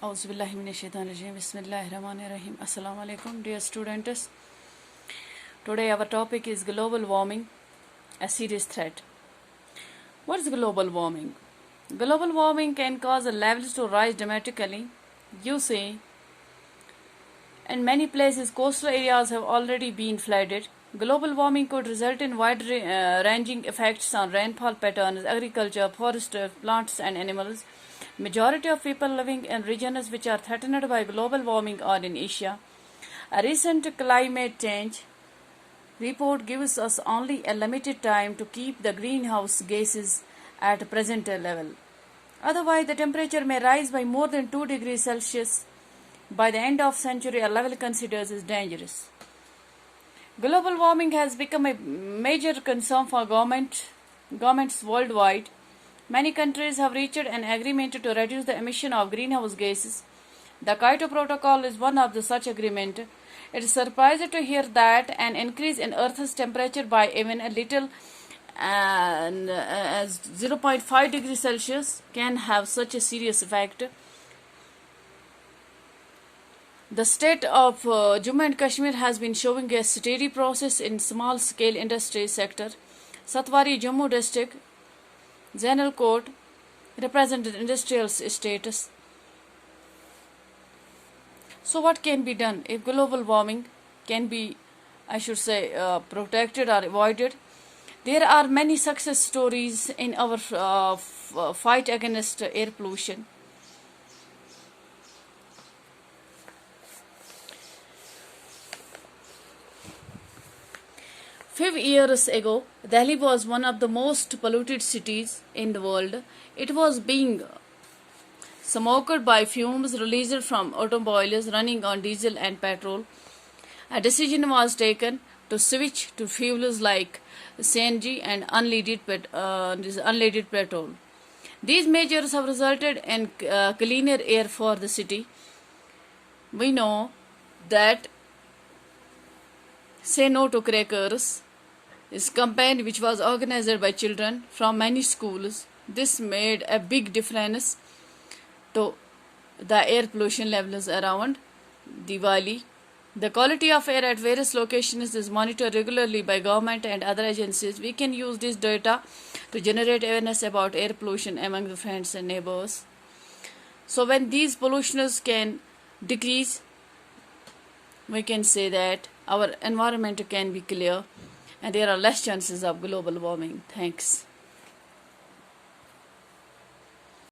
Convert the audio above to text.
Auzubillahiminashaitanirrajim. Bismillahirrahmanirrahim. Assalamu alaikum, dear students. Today our topic is global warming, a serious threat. What is global warming? Global warming can cause the levels to rise dramatically. You see, in many places, coastal areas have already been flooded. Global warming could result in wide-ranging effects on rainfall patterns, agriculture, forest, plants, and animals. Majority of people living in regions which are threatened by global warming are in Asia. A recent climate change report gives us only a limited time to keep the greenhouse gases at present level. Otherwise, the temperature may rise by more than 2 degrees Celsius by the end of century, a level considered as dangerous. Global warming has become a major concern for governments worldwide. Many countries have reached an agreement to reduce the emission of greenhouse gases. The Kyoto Protocol is one of such agreements. It is surprising to hear that an increase in Earth's temperature by even a little as 0.5 degrees Celsius can have such a serious effect. The state of Jammu and Kashmir has been showing a steady process in small-scale industry sector. Satwari Jammu district, Zainal Court, represented industrial status. So what can be done if global warming can be, protected or avoided? There are many success stories in our fight against air pollution. Few years ago, Delhi was one of the most polluted cities in the world. It was being smoked by fumes released from automobiles running on diesel and petrol. A decision was taken to switch to fuels like CNG and unleaded petrol. These measures have resulted in cleaner air for the city. We know that Say No to Crackers is a campaign which was organized by children from many schools. This made a big difference to the air pollution levels around Diwali. The quality of air at various locations is monitored regularly by government and other agencies. We can use this data to generate awareness about air pollution among the friends and neighbors. So when these pollutions can decrease, we can say that our environment can be clear and there are less chances of global warming. Thanks.